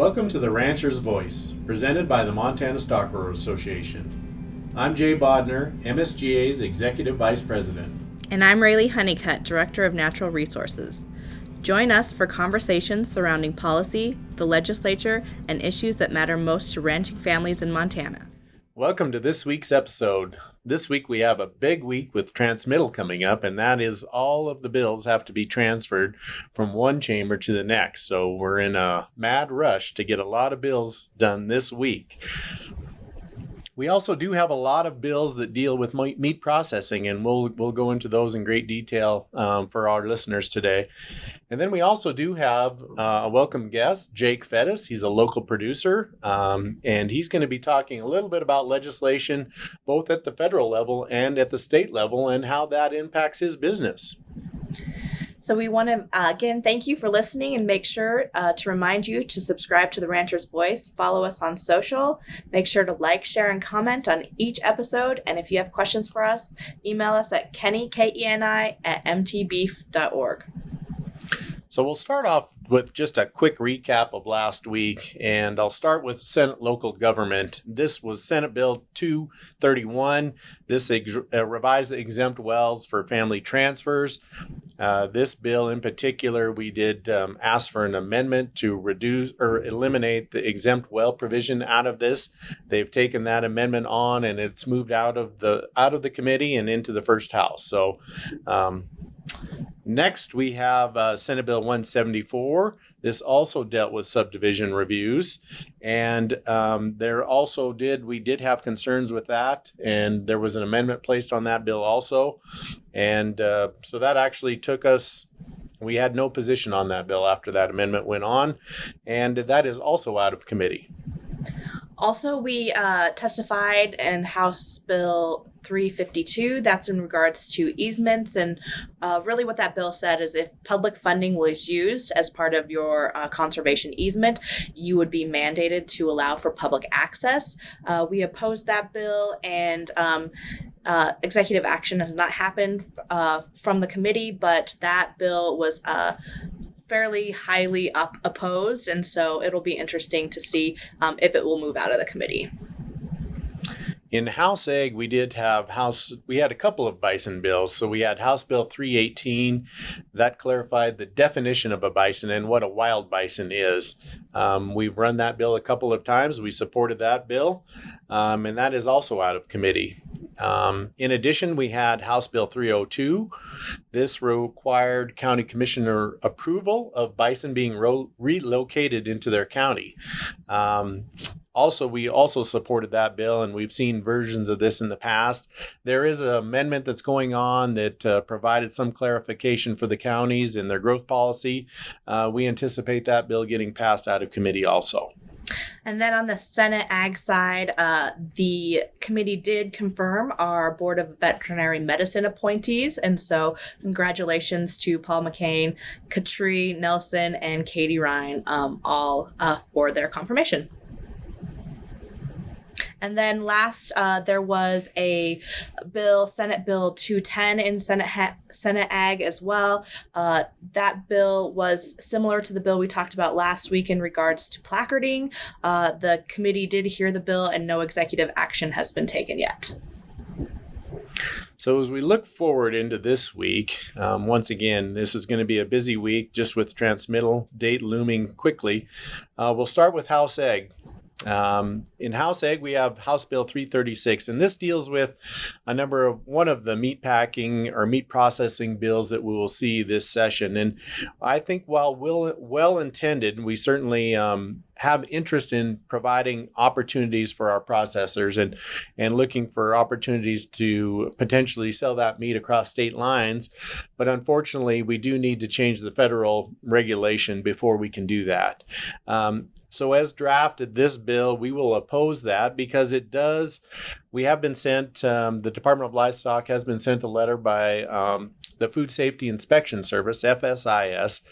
Welcome to the Rancher's Voice, presented by the Montana Stockgrowers Association. I'm Jay Bodner, MSGA's Executive Vice President. And I'm Raylee Honeycutt, Director of Natural Resources. Join us for conversations surrounding policy, the legislature, and issues that matter most to ranching families in Montana. Welcome to this week's episode. This week we have a big week with transmittal coming up, and that is all of the bills have to be transferred from one chamber to the next. So we're in a mad rush to get a lot of bills done this week. We also do have a lot of bills that deal with meat processing, and we'll go into those in great detail for our listeners today. And then we also do have a welcome guest, Jake Fettis. He's a local producer, and he's going to be talking a little bit about legislation, both at the federal level and at the state level, and how that impacts his business. So we want to, again, thank you for listening, and make sure to remind you to subscribe to the Rancher's Voice, follow us on social, make sure to like, share, and comment on each episode. And if you have questions for us, email us at Kenny, Keni, @mtbeef.org. So we'll start off with just a quick recap of last week, and I'll start with Senate local government. This was Senate Bill 231. This revised the exempt wells for family transfers. This bill in particular, we did ask for an amendment to reduce or eliminate the exempt well provision out of this. They've taken that amendment on, and it's moved out of the committee and into the first house. So next, we have Senate Bill 174. This also dealt with subdivision reviews, and we did have concerns with that, and there was an amendment placed on that bill also, and so that actually took us. We had no position on that bill after that amendment went on, and that is also out of committee. Also, we testified in House Bill 352. That's in regards to easements. And really what that bill said is if public funding was used as part of your conservation easement, you would be mandated to allow for public access. We opposed that bill, and executive action has not happened from the committee, but that bill was fairly highly opposed, and so it'll be interesting to see if it will move out of the committee. In House Ag, we had a couple of bison bills. So we had House Bill 318 that clarified the definition of a bison and what a wild bison is. We've run that bill a couple of times. We supported that bill, and that is also out of committee. In addition, we had House Bill 302. This required county commissioner approval of bison being relocated into their county. We also supported that bill, and we've seen versions of this in the past. There is an amendment that's going on that provided some clarification for the counties in their growth policy. We anticipate that bill getting passed out of committee also. And then on the Senate Ag side, the committee did confirm our Board of Veterinary Medicine appointees. And so congratulations to Paul McCain, Katri Nelson, and Katie Ryan, all for their confirmation. And then last, there was a bill, Senate Bill 210 in Senate Ag as well. That bill was similar to the bill we talked about last week in regards to placarding. The committee did hear the bill, and no executive action has been taken yet. So as we look forward into this week, once again, this is going to be a busy week just with transmittal date looming quickly. We'll start with House Ag. In House Ag, we have House Bill 336, and this deals with one of the meat packing or meat processing bills that we will see this session. And I think while well intended, we certainly have interest in providing opportunities for our processors and looking for opportunities to potentially sell that meat across state lines. But unfortunately, we do need to change the federal regulation before we can do that. So as drafted, this bill, we will oppose that because we have been sent, the Department of Livestock has been sent a letter by the Food Safety Inspection Service, FSIS,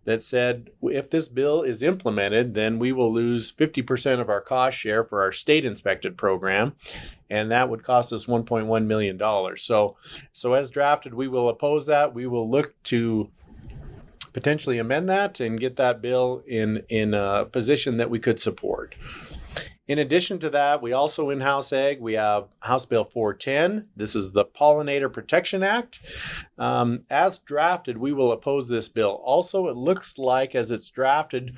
that said if this bill is implemented, then we will lose 50% of our cost share for our state inspected program, and that would cost us $1.1 million. So as drafted, we will oppose that. We will look to potentially amend that and get that bill in a position that we could support. In addition to that, we also in House Ag, we have House Bill 410. This is the Pollinator Protection Act. As drafted, we will oppose this bill. Also, it looks like as it's drafted,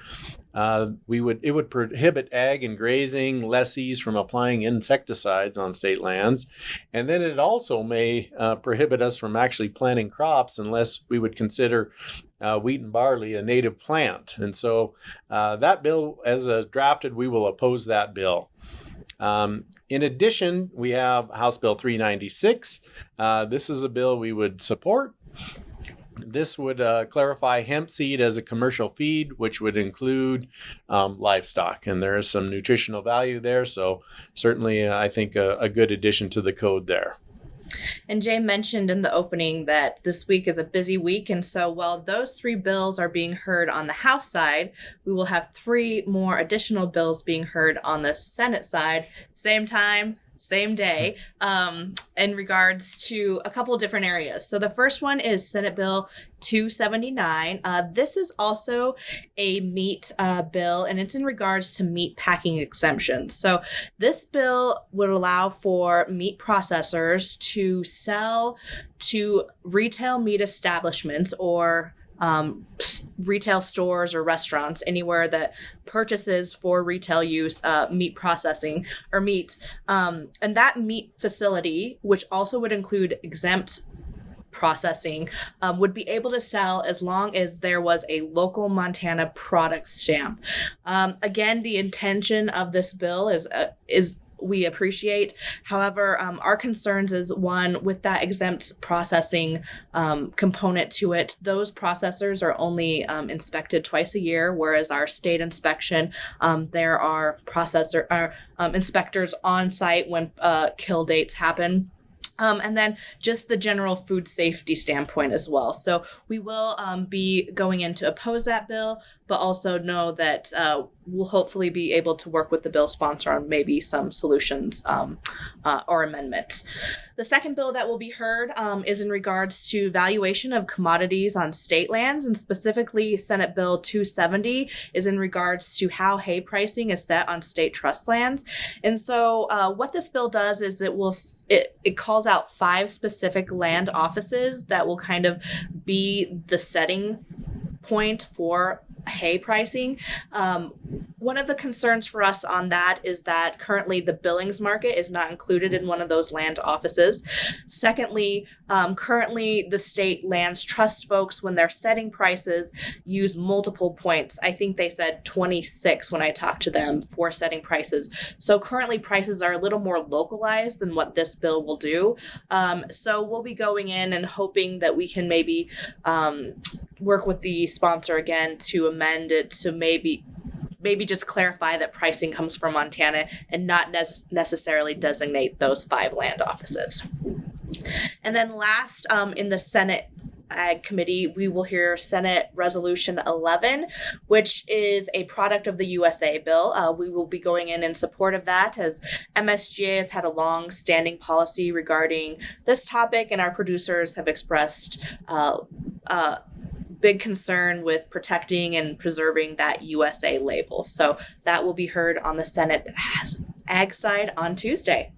it would prohibit ag and grazing lessees from applying insecticides on state lands. And then it also may prohibit us from actually planting crops unless we would consider wheat and barley a native plant. And so that bill, as drafted, we will oppose that bill. In addition, we have House Bill 396. This is a bill we would support. This would clarify hemp seed as a commercial feed, which would include livestock. And there is some nutritional value there. So certainly, I think a good addition to the code there. And Jay mentioned in the opening that this week is a busy week. And so while those 3 bills are being heard on the House side, we will have 3 more additional bills being heard on the Senate side, same time, same day, in regards to a couple different areas. So the first one is Senate Bill 279. This is also a meat bill, and it's in regards to meat packing exemptions. So this bill would allow for meat processors to sell to retail meat establishments or retail stores or restaurants, anywhere that purchases for retail use meat processing or meat. And that meat facility, which also would include exempt processing, would be able to sell as long as there was a local Montana product stamp. Again, the intention of this bill is we appreciate. However, our concerns is one with that exempt processing component to it. Those processors are only inspected twice a year, whereas our state inspection, there are inspectors on site when kill dates happen. And then just the general food safety standpoint as well. So we will be going in to oppose that bill, but also know that we'll hopefully be able to work with the bill sponsor on maybe some solutions or amendments. The second bill that will be heard is in regards to valuation of commodities on state lands, and specifically Senate Bill 270 is in regards to how hay pricing is set on state trust lands. And so what this bill does is it calls out 5 specific land offices that will kind of be the setting point for hay pricing. One of the concerns for us on that is that currently the Billings market is not included in one of those land offices. Secondly, currently the state lands trust folks, when they're setting prices, use multiple points. I think they said 26 when I talked to them for setting prices. So currently prices are a little more localized than what this bill will do. So we'll be going in and hoping that we can maybe work with the sponsor again to amend it to maybe just clarify that pricing comes from Montana and not necessarily designate those 5 land offices. And then last, in the Senate Ag Committee, we will hear Senate Resolution 11, which is a product of the USA bill. We will be going in support of that, as MSGA has had a long-standing policy regarding this topic, and our producers have expressed big concern with protecting and preserving that USA label. So that will be heard on the Senate Ag side on Tuesday.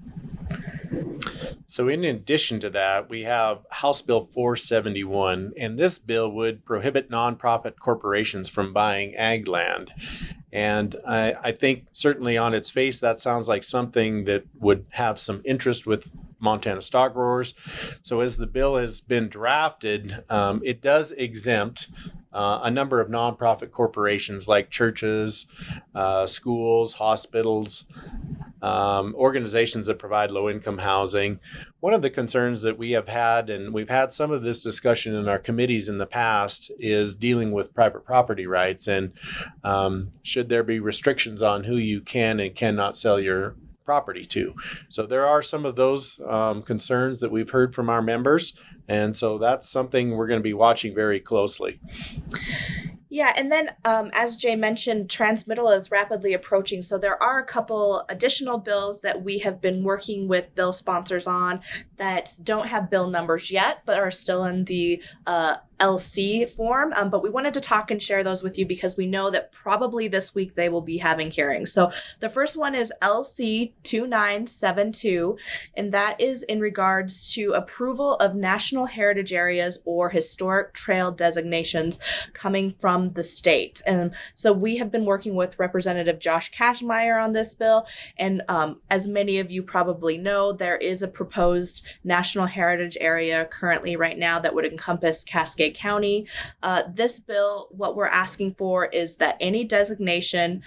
So in addition to that, we have House Bill 471, and this bill would prohibit nonprofit corporations from buying ag land. And I think certainly on its face, that sounds like something that would have some interest with Montana Stockgrowers. So as the bill has been drafted, it does exempt a number of nonprofit corporations like churches, schools, hospitals, organizations that provide low-income housing. One of the concerns that we have had, and we've had some of this discussion in our committees in the past, is dealing with private property rights, and should there be restrictions on who you can and cannot sell your property to. So there are some of those concerns that we've heard from our members, and so that's something we're going to be watching very closely. Yeah, and then as Jay mentioned, transmittal is rapidly approaching. So there are a couple additional bills that we have been working with bill sponsors on that don't have bill numbers yet, but are still in the LC form, but we wanted to talk and share those with you because we know that probably this week they will be having hearings. So the first one is LC 2972, and that is in regards to approval of national heritage areas or historic trail designations coming from the state. And so we have been working with Representative Josh Cashmeyer on this bill, and as many of you probably know, there is a proposed national heritage area currently right now that would encompass Cascade County. This bill, what we're asking for is that any designation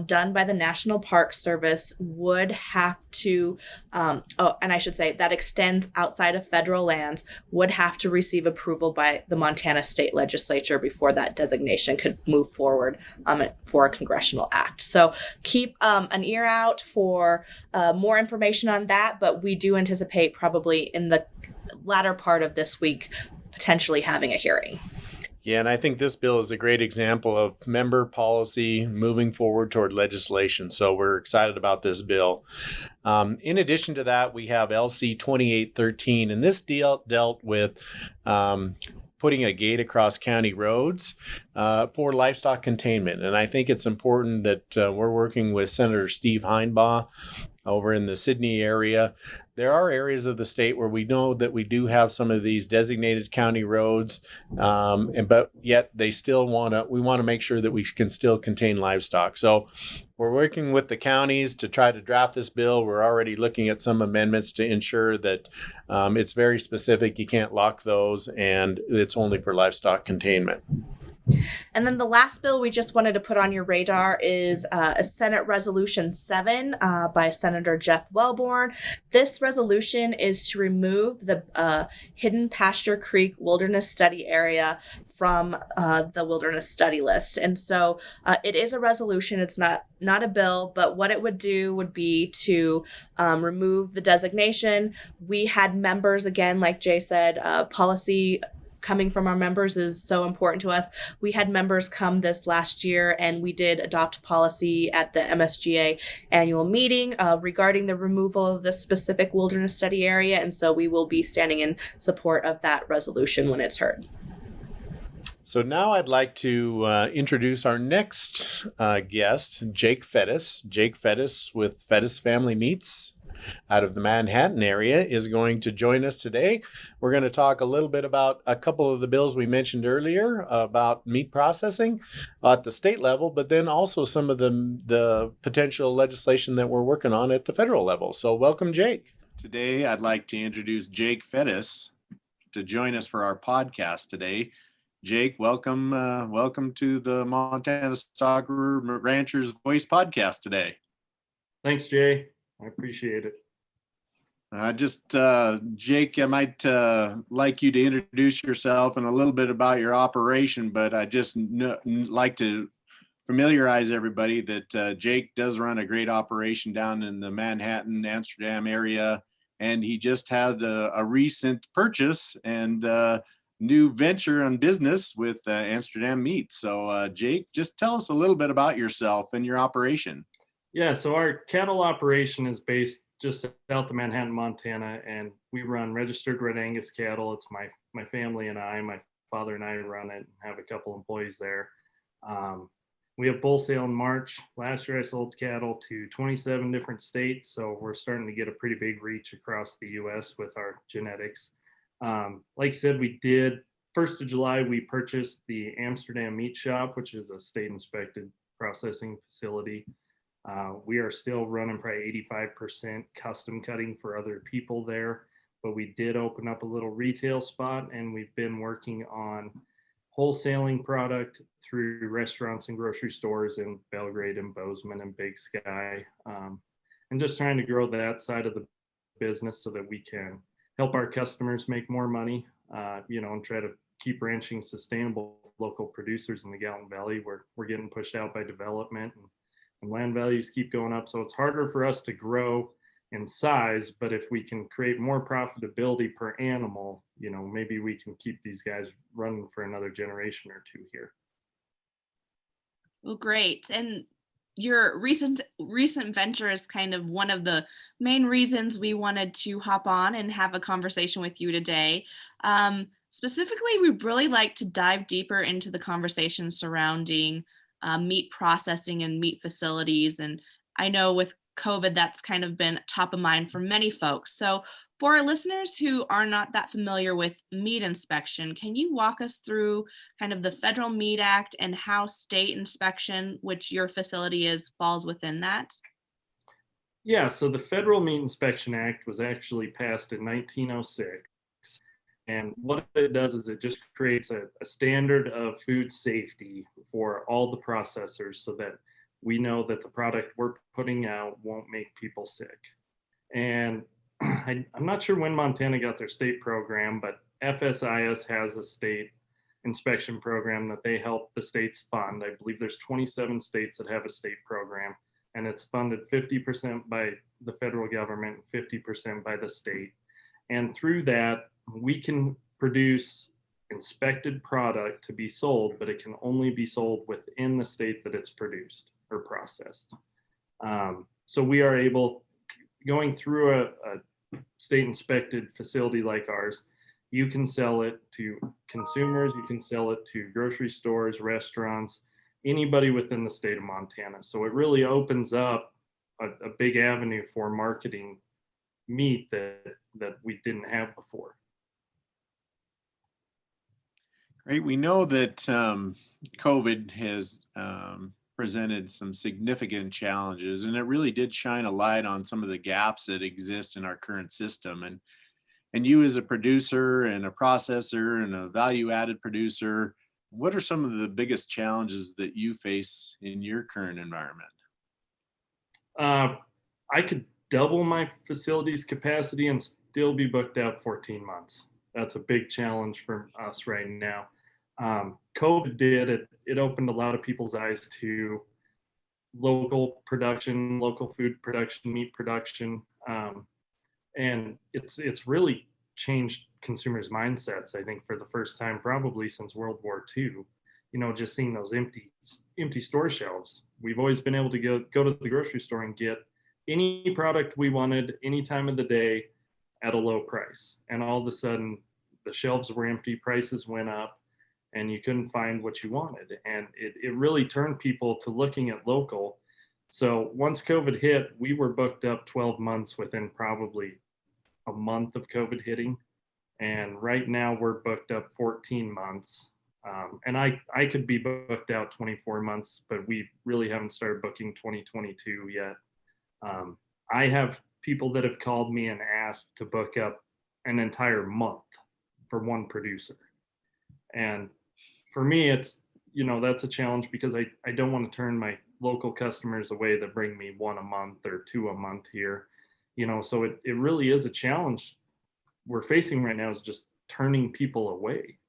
done by the National Park Service would have to, and I should say that extends outside of federal lands, would have to receive approval by the Montana State Legislature before that designation could move forward for a congressional act. So keep an ear out for more information on that, but we do anticipate probably in the latter part of this week potentially having a hearing. Yeah, and I think this bill is a great example of member policy moving forward toward legislation. So we're excited about this bill. In addition to that, we have LC 2813, and this dealt with putting a gate across county roads for livestock containment. And I think it's important that we're working with Senator Steve Heinbaugh over in the Sydney area. There are areas of the state where we know that we do have some of these designated county roads, but yet we want to make sure that we can still contain livestock. So we're working with the counties to try to draft this bill. We're already looking at some amendments to ensure that it's very specific. You can't lock those, and it's only for livestock containment. And then the last bill we just wanted to put on your radar is a Senate Resolution 7 by Senator Jeff Wellborn. This resolution is to remove the Hidden Pasture Creek Wilderness Study Area from the Wilderness Study List. And so it is a resolution. It's not a bill, but what it would do would be to remove the designation. We had members, again, like Jay said, policy coming from our members is so important to us. We had members come this last year, and we did adopt policy at the MSGA annual meeting regarding the removal of the specific wilderness study area. And so we will be standing in support of that resolution when it's heard. So now I'd like to introduce our next guest, Jake Fettis. Jake Fettis with Fettis Family Meats out of the Manhattan area is going to join us today. We're going to talk a little bit about a couple of the bills we mentioned earlier about meat processing at the state level, but then also some of the potential legislation that we're working on at the federal level. So welcome, Jake. Today, I'd like to introduce Jake Fettis to join us for our podcast today. Jake, welcome to the Montana Stockgrowers Ranchers Voice podcast today. Thanks, Jay. I appreciate it. Jake, I might like you to introduce yourself and a little bit about your operation, but I just like to familiarize everybody that Jake does run a great operation down in the Manhattan, Amsterdam area, and he just had a recent purchase and new venture on business with Amsterdam Meat. So, Jake, just tell us a little bit about yourself and your operation. Yeah, so our cattle operation is based just south of Manhattan, Montana, and we run registered Red Angus cattle. It's my family and my father and I run it and have a couple employees there. We have bull sale in March. Last year I sold cattle to 27 different states, so we're starting to get a pretty big reach across the U.S. with our genetics. Like I said, we did 1st of July, we purchased the Amsterdam Meat Shop, which is a state inspected processing facility. We are still running probably 85% custom cutting for other people there, but we did open up a little retail spot, and we've been working on wholesaling product through restaurants and grocery stores in Belgrade and Bozeman and Big Sky, and just trying to grow that side of the business so that we can help our customers make more money, and try to keep ranching sustainable. Local producers in the Gallatin Valley, we're getting pushed out by development, and land values keep going up. So it's harder for us to grow in size, but if we can create more profitability per animal, maybe we can keep these guys running for another generation or two here. Well, great. And your recent venture is kind of one of the main reasons we wanted to hop on and have a conversation with you today. Specifically, we'd really like to dive deeper into the conversation surrounding meat processing and meat facilities. And I know with COVID, that's kind of been top of mind for many folks. So for our listeners who are not that familiar with meat inspection, can you walk us through kind of the Federal Meat Act and how state inspection, which your facility is, falls within that? Yeah, so the Federal Meat Inspection Act was actually passed in 1906. And what it does is it just creates a standard of food safety for all the processors so that we know that the product we're putting out won't make people sick. And I'm not sure when Montana got their state program, but FSIS has a state inspection program that they help the states fund. I believe there's 27 states that have a state program, and it's funded 50% by the federal government, 50% by the state. And through that, we can produce inspected product to be sold, but it can only be sold within the state that it's produced or processed. So we are able, going through a state inspected facility like ours, you can sell it to consumers, you can sell it to grocery stores, restaurants, anybody within the state of Montana. So it really opens up a big avenue for marketing meat that we didn't have before. Great. We know that COVID has presented some significant challenges, and it really did shine a light on some of the gaps that exist in our current system. And you, as a producer and a processor and a value-added producer, what are some of the biggest challenges that you face in your current environment? I could double my facility's capacity and still be booked out 14 months. That's a big challenge for us right now. COVID did it. It opened a lot of people's eyes to local production, local food production, meat production, and it's really changed consumers' mindsets. I think for the first time, probably since World War II. You know, just seeing those empty store shelves. We've always been able to go to the grocery store and get any product we wanted, any time of the day, at a low price. And all of a sudden, the shelves were empty, prices went up, and you couldn't find what you wanted. And it really turned people to looking at local. So once COVID hit, we were booked up 12 months within probably a month of COVID hitting. And right now we're booked up 14 months. And I could be booked out 24 months, but we really haven't started booking 2022 yet. I have people that have called me and asked to book up an entire month for one producer. And for me, it's, that's a challenge because I don't want to turn my local customers away that bring me one a month or two a month here. So it really is a challenge we're facing right now, is just turning people away.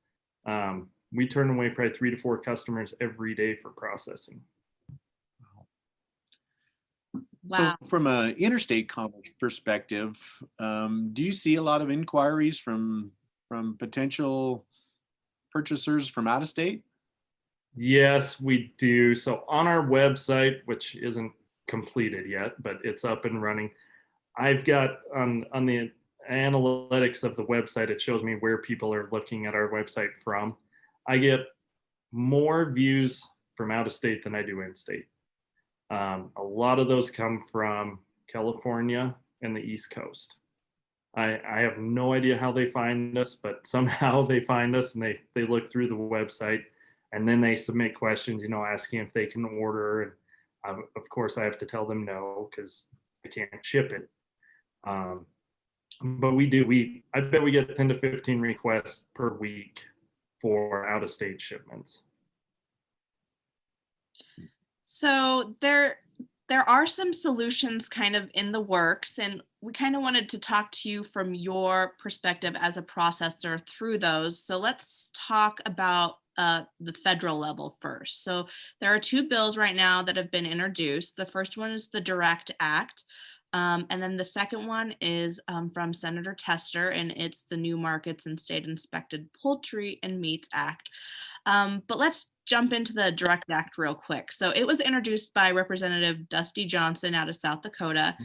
We turn away probably 3 to 4 customers every day for processing. Wow. So from an interstate commerce perspective, do you see a lot of inquiries from potential purchasers from out of state? Yes, we do. So on our website, which isn't completed yet, but it's up and running, I've got on the analytics of the website, it shows me where people are looking at our website from. I get more views from out of state than I do in state. A lot of those come from California and the East Coast. I have no idea how they find us, but somehow they find us and they look through the website, and then they submit questions, asking if they can order. And of course, I have to tell them no because I can't ship it. But we do. I bet we get 10 to 15 requests per week for out-of-state shipments. So there are some solutions kind of in the works, and we kind of wanted to talk to you from your perspective as a processor through those. So let's talk about the federal level first. So there are 2 bills right now that have been introduced. The first one is the Direct Act. And then the second one is from Senator Tester, and it's the New Markets and State Inspected Poultry and Meats Act. But let's jump into the Direct Act real quick. So it was introduced by Representative Dusty Johnson out of South Dakota.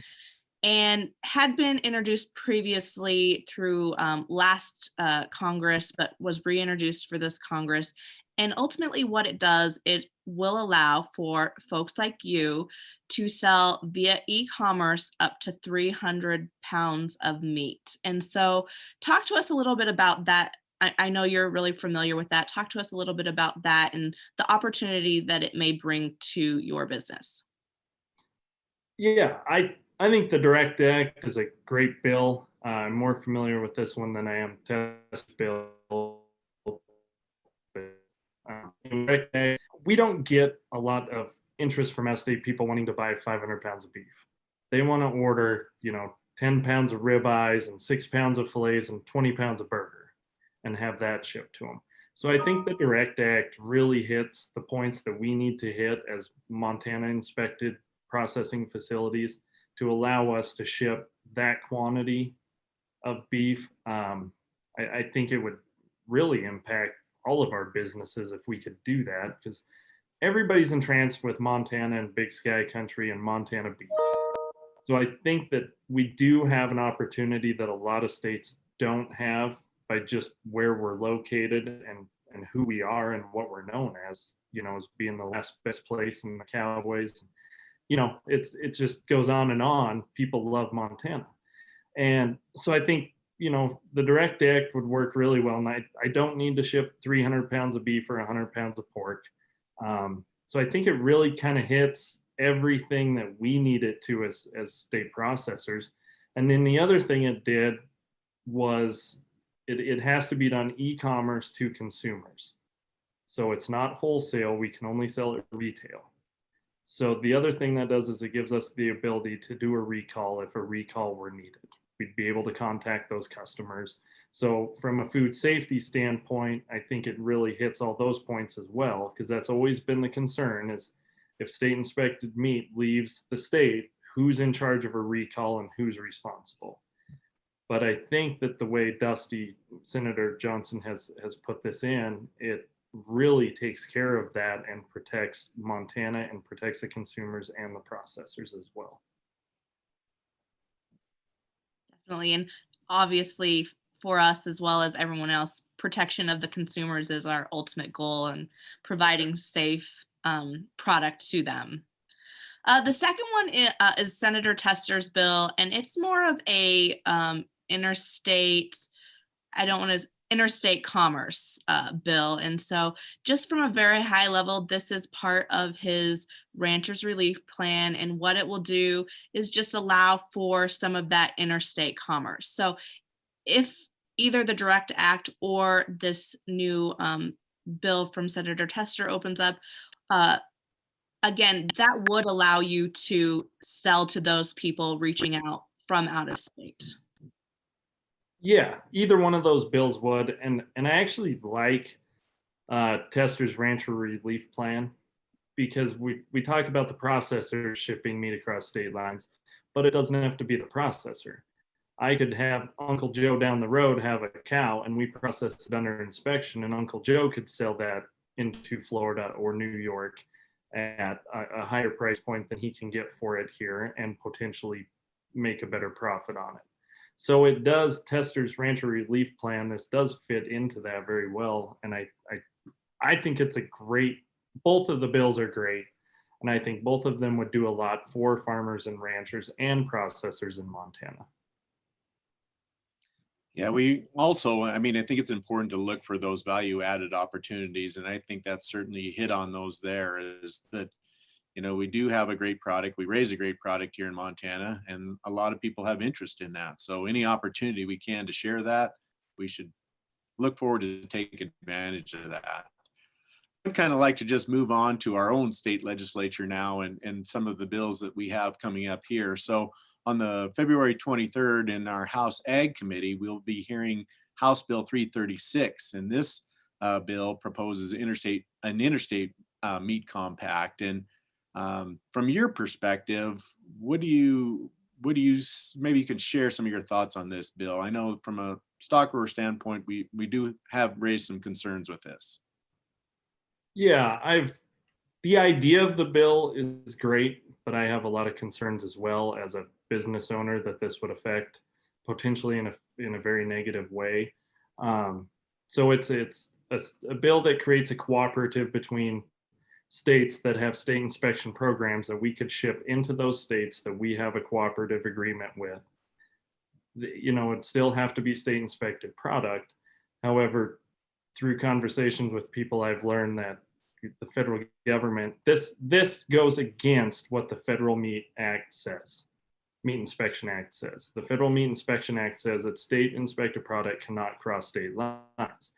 and had been introduced previously through last Congress, but was reintroduced for this Congress. And ultimately what it does, it will allow for folks like you to sell via e-commerce up to 300 pounds of meat. And so talk to us a little bit about that. I know you're really familiar with that. Talk to us a little bit about that and the opportunity that it may bring to your business. Yeah, I think the Direct Act is a great bill. I'm more familiar with this one than I am test bill. Direct Act, we don't get a lot of interest from state people wanting to buy 500 pounds of beef. They want to order, 10 pounds of ribeyes and 6 pounds of fillets and 20 pounds of burger and have that shipped to them. So I think the Direct Act really hits the points that we need to hit as Montana inspected processing facilities to allow us to ship that quantity of beef. I think it would really impact all of our businesses if we could do that, because everybody's entranced with Montana and Big Sky Country and Montana beef. So I think that we do have an opportunity that a lot of states don't have by just where we're located and who we are and what we're known as, as being the last best place in the Cowboys. It just goes on and on. People love Montana. And so I think, the Direct Act would work really well. And I don't need to ship 300 pounds of beef or 100 pounds of pork. So I think it really kind of hits everything that we need it to as state processors. And then the other thing it did was it has to be done e-commerce to consumers. So it's not wholesale. We can only sell it retail. So the other thing that does is it gives us the ability to do a recall if a recall were needed. We'd be able to contact those customers. So from a food safety standpoint, I think it really hits all those points as well, because that's always been the concern is if state inspected meat leaves the state, who's in charge of a recall and who's responsible? But I think that the way Senator Johnson has put this in, it really takes care of that and protects Montana and protects the consumers and the processors as well. Definitely. And obviously for us, as well as everyone else, protection of the consumers is our ultimate goal and providing safe product to them. The second one is Senator Tester's bill, and it's more of a interstate commerce bill. And so just from a very high level, this is part of his Ranchers Relief Plan. And what it will do is just allow for some of that interstate commerce. So if either the Direct Act or this new bill from Senator Tester opens up, again, that would allow you to sell to those people reaching out from out of state. Yeah, either one of those bills would. And I actually like Tester's Rancher Relief Plan, because we talk about the processor shipping meat across state lines, but it doesn't have to be the processor. I could have Uncle Joe down the road have a cow and we process it under inspection, and Uncle Joe could sell that into Florida or New York at a higher price point than he can get for it here and potentially make a better profit on it. So it does, Tester's Rancher Relief Plan, this does fit into that very well. And I think it's a great, both of the bills are great. And I think both of them would do a lot for farmers and ranchers and processors in Montana. Yeah, we also, I think it's important to look for those value added opportunities. And I think that's certainly hit on those there, is that, we do have a great product. We raise a great product here in Montana, and a lot of people have interest in that. So any opportunity we can to share that, we should look forward to take advantage of that. I'd kind of like to just move on to our own state legislature now and some of the bills that we have coming up here. So on the February 23rd in our House Ag Committee, we'll be hearing House Bill 336. And this bill proposes an interstate meat compact. And from your perspective, maybe you could share some of your thoughts on this bill. I know from a stockgrower standpoint, we do have raised some concerns with this. Yeah, the idea of the bill is great, but I have a lot of concerns as well as a business owner that this would affect potentially in a very negative way. So it's a bill that creates a cooperative between states that have state inspection programs that we could ship into those states that we have a cooperative agreement with. It'd still have to be state inspected product. However, through conversations with people, I've learned that the federal government, this goes against what the Federal Meat Act says. Meat Inspection Act says. The Federal Meat Inspection Act says that state inspected product cannot cross state lines.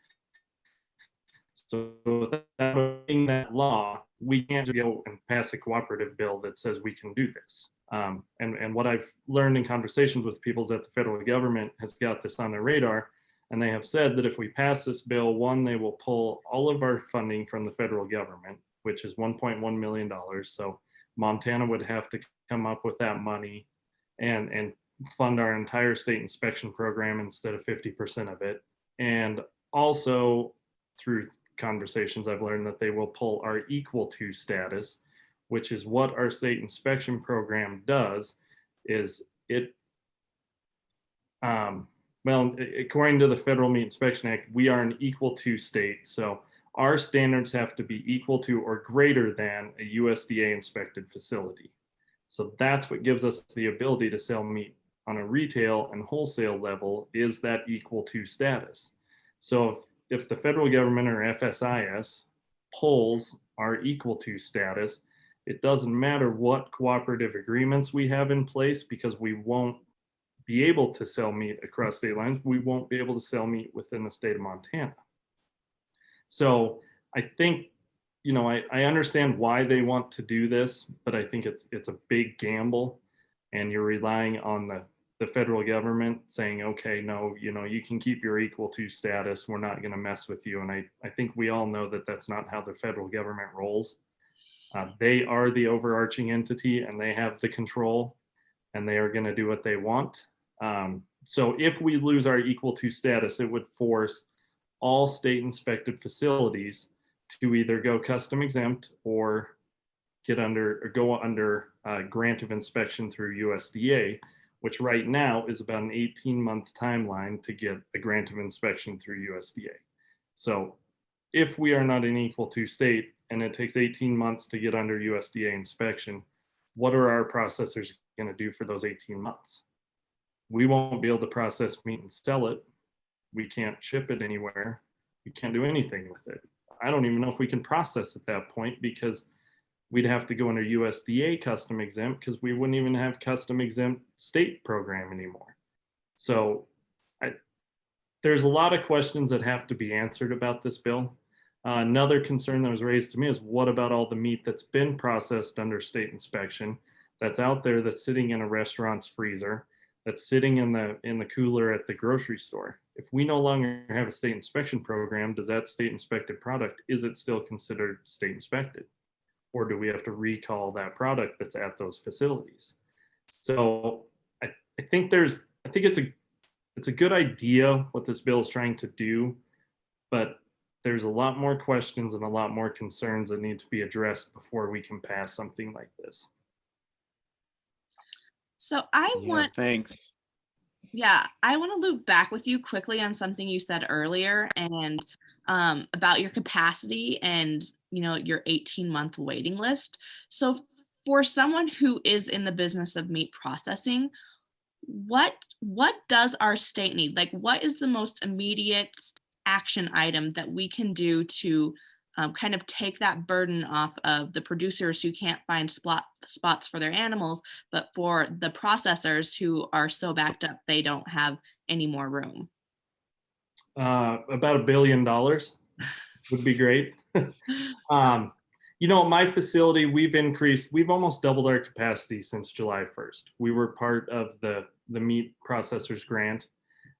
So without being that law, we can't just go and pass a cooperative bill that says we can do this. And what I've learned in conversations with people is that the federal government has got this on their radar, and they have said that if we pass this bill, one, they will pull all of our funding from the federal government, which is $1.1 million. So Montana would have to come up with that money and fund our entire state inspection program instead of 50% of it. And also through conversations, I've learned that they will pull our equal to status, which is what our state inspection program does, is it, according to the Federal Meat Inspection Act, we are an equal to state. So our standards have to be equal to or greater than a USDA inspected facility. So that's what gives us the ability to sell meat on a retail and wholesale level, is that equal to status. So if the federal government or FSIS pulls our equal to status, it doesn't matter what cooperative agreements we have in place, because we won't be able to sell meat across state lines. We won't be able to sell meat within the state of Montana. So I think, I understand why they want to do this, but I think it's a big gamble, and you're relying on the federal government saying, okay, no, you can keep your equal to status. We're not going to mess with you. And I think we all know that that's not how the federal government rolls. They are the overarching entity, and they have the control, and they are going to do what they want. So if we lose our equal to status, it would force all state inspected facilities to either go custom exempt or go under grant of inspection through USDA, which right now is about an 18-month timeline to get a grant of inspection through USDA. So if we are not an equal to state and it takes 18 months to get under USDA inspection, what are our processors going to do for those 18 months? We won't be able to process meat and sell it. We can't ship it anywhere. We can't do anything with it. I don't even know if we can process at that point, because we'd have to go under USDA custom exempt, because we wouldn't even have custom exempt state program anymore. So there's a lot of questions that have to be answered about this bill. Another concern that was raised to me is, what about all the meat that's been processed under state inspection, that's out there, that's sitting in a restaurant's freezer, that's sitting in the cooler at the grocery store? If we no longer have a state inspection program, does that state inspected product, is it still considered state inspected? Or do we have to recall that product that's at those facilities? So I think it's a good idea what this bill is trying to do, but there's a lot more questions and a lot more concerns that need to be addressed before we can pass something like this. So Thanks. I want to loop back with you quickly on something you said earlier, and about your capacity and your 18-month waiting list. So for someone who is in the business of meat processing, what does our state need? Like, what is the most immediate action item that we can do to kind of take that burden off of the producers who can't find spots for their animals, but for the processors who are so backed up they don't have any more room? About $1 billion would be great. My facility, we've almost doubled our capacity since July 1st. We were part of the meat processors grant.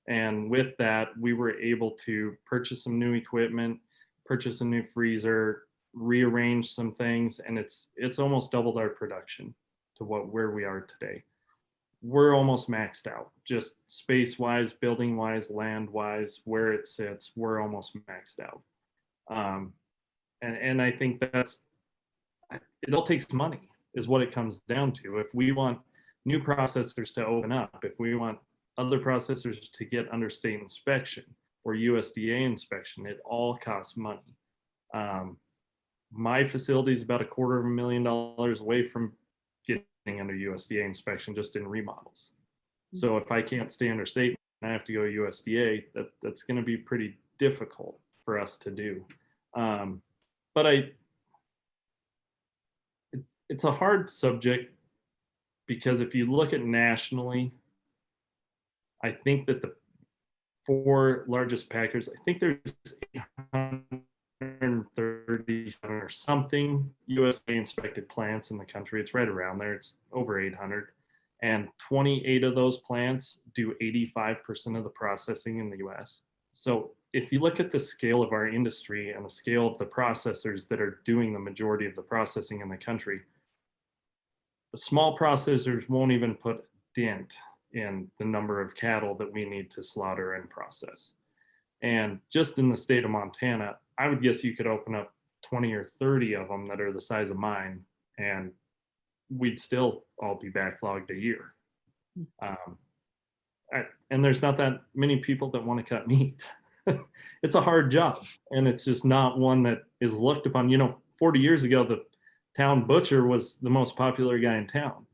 And with that, we were able to purchase some new equipment, purchase a new freezer, rearrange some things, and it's almost doubled our production to where we are today. We're almost maxed out, just space-wise, building-wise, land-wise, where it sits, we're almost maxed out. And I think it all takes money, is what it comes down to. If we want new processors to open up, if we want other processors to get under state inspection or USDA inspection, it all costs money. My facility is about $250,000 away from getting under USDA inspection just in remodels. So if I can't stay under state and I have to go to USDA, that's going to be pretty difficult for us to do. But it's a hard subject, because if you look at nationally, I think that the 4 largest packers, I think there's 837 or something USDA inspected plants in the country. It's right around there. It's over 800. And 28 of those plants do 85% of the processing in the US. So if you look at the scale of our industry and the scale of the processors that are doing the majority of the processing in the country, the small processors won't even put a dent in the number of cattle that we need to slaughter and process. And just in the state of Montana, I would guess you could open up 20 or 30 of them that are the size of mine, and we'd still all be backlogged a year. And there's not that many people that want to cut meat. It's a hard job, and it's just not one that is looked upon. 40 years ago, the town butcher was the most popular guy in town.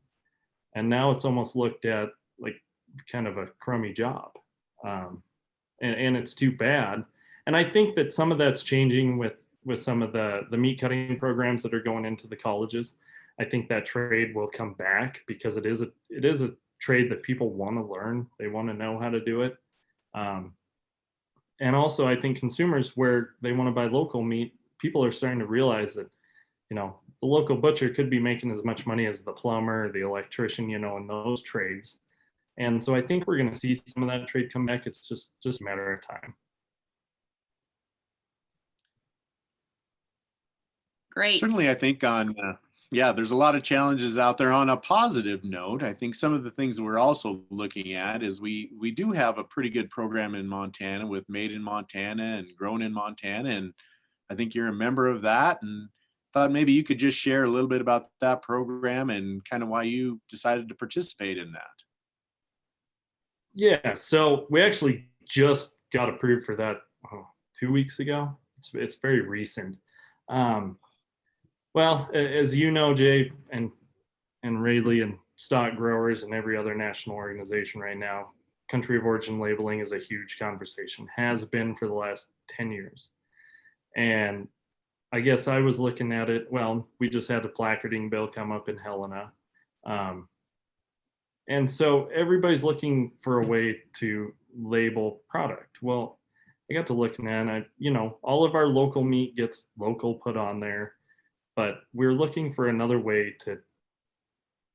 And now it's almost looked at like kind of a crummy job. And it's too bad. And I think that some of that's changing with some of the meat cutting programs that are going into the colleges. I think that trade will come back, because it is a trade that people want to learn. They want to know how to do it. And also, I think consumers, where they want to buy local meat, people are starting to realize that, the local butcher could be making as much money as the plumber, the electrician, in those trades. And so I think we're going to see some of that trade come back. It's just a matter of time. Great. Certainly, I think there's a lot of challenges out there. On a positive note, I think some of the things we're also looking at is we do have a pretty good program in Montana with Made in Montana and Grown in Montana. And I think you're a member of that, and thought maybe you could just share a little bit about that program and kind of why you decided to participate in that. Yeah, so we actually just got approved for that 2 weeks ago. It's very recent. Well, as you know, Jay and Raylee and stock growers and every other national organization right now, country of origin labeling is a huge conversation, has been for the last 10 years. And I guess I was looking at it, well, we just had the placarding bill come up in Helena. And so everybody's looking for a way to label product. Well, I got to looking at it, all of our local meat gets local put on there, but we're looking for another way to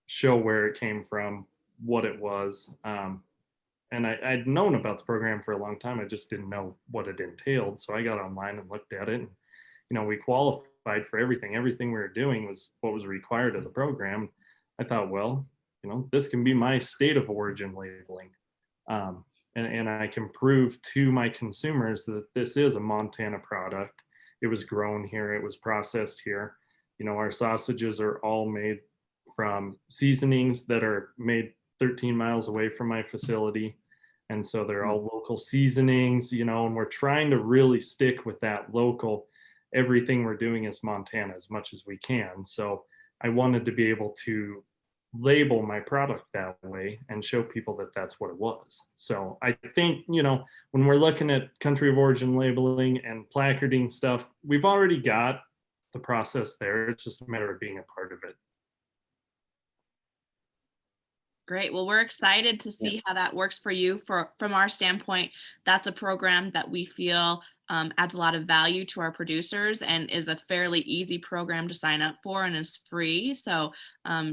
show where it came from, what it was. And I'd known about the program for a long time. I just didn't know what it entailed. So I got online and looked at it, and we qualified for everything. Everything we were doing was what was required of the program. I thought, well, this can be my state of origin labeling. And I can prove to my consumers that this is a Montana product. It was grown here. It was processed here. Our sausages are all made from seasonings that are made 13 miles away from my facility. And so they're all local seasonings, and we're trying to really stick with that local. Everything we're doing is Montana as much as we can. So I wanted to be able to label my product that way and show people that that's what it was. So I think, when we're looking at country of origin labeling and placarding stuff, we've already got the process there. It's just a matter of being a part of it. Great. Well, we're excited to see how that works for you. From our standpoint, that's a program that we feel adds a lot of value to our producers and is a fairly easy program to sign up for and is free. So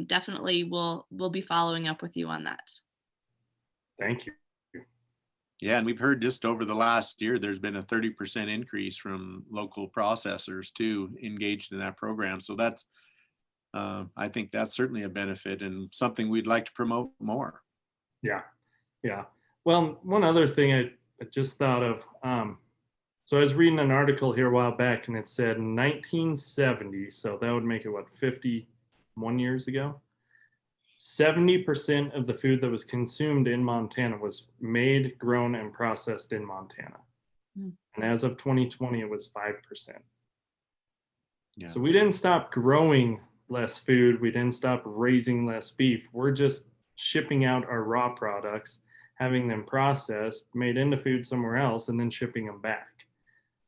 definitely we'll be following up with you on that. Thank you. Yeah, and we've heard just over the last year, there's been a 30% increase from local processors too engaged in that program. So that's, I think that's certainly a benefit and something we'd like to promote more. Yeah. Well, one other thing I just thought of, so I was reading an article here a while back, and it said 1970, so that would make it, 51 years ago? 70% of the food that was consumed in Montana was made, grown, and processed in Montana. And as of 2020, it was 5%. Yeah. So we didn't stop growing less food. We didn't stop raising less beef. We're just shipping out our raw products, having them processed, made into food somewhere else, and then shipping them back.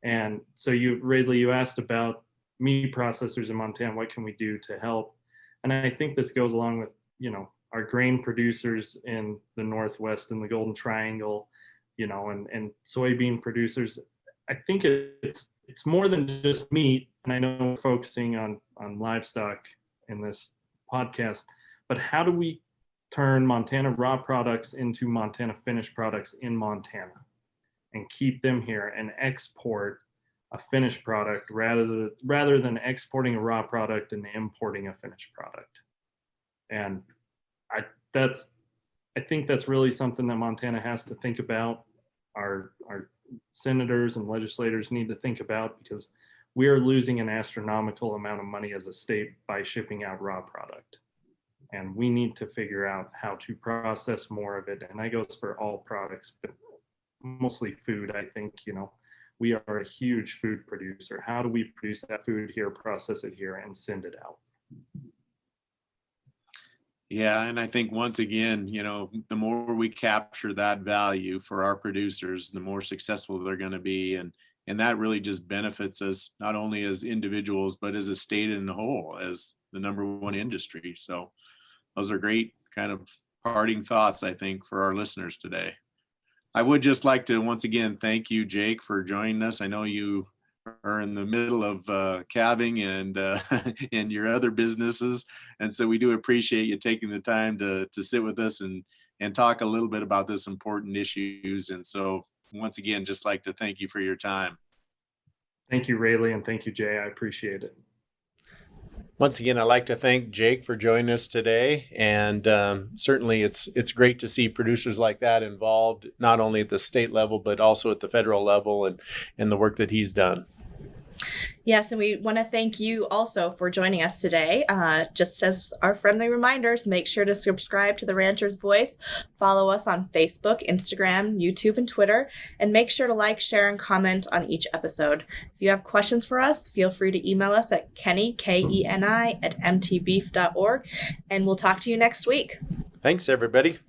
And so Raylee, you asked about meat processors in Montana. What can we do to help? And I think this goes along with, our grain producers in the Northwest and the Golden Triangle, and soybean producers. I think it's more than just meat. And I know we're focusing on livestock in this podcast, but how do we turn Montana raw products into Montana finished products in Montana and keep them here and export a finished product rather than exporting a raw product and importing a finished product? And I think that's really something that Montana has to think about. Our senators and legislators need to think about, because we are losing an astronomical amount of money as a state by shipping out raw product. And we need to figure out how to process more of it. And that goes for all products, but mostly food. I think, we are a huge food producer. How do we produce that food here, process it here, and send it out? Yeah, and I think once again, the more we capture that value for our producers, the more successful they're going to be, and that really just benefits us not only as individuals but as a state in the whole, as the number one industry. So those are great kind of parting thoughts, I think, for our listeners today. I would just like to once again thank you, Jake, for joining us. I know you are in the middle of calving and and your other businesses, and so we do appreciate you taking the time to sit with us and talk a little bit about this important issues. And so once again, just like to thank you for your time. Thank you, Raylee, and thank you, Jay. I appreciate it. Once again, I'd like to thank Jake for joining us today, and certainly it's great to see producers like that involved, not only at the state level but also at the federal level, and the work that he's done. Yes, and we want to thank you also for joining us today. Just as our friendly reminders, make sure to subscribe to The Rancher's Voice, follow us on Facebook, Instagram, YouTube, and Twitter, and make sure to like, share, and comment on each episode. If you have questions for us, feel free to email us at Kenny, Keni, @mtbeef.org, and we'll talk to you next week. Thanks, everybody.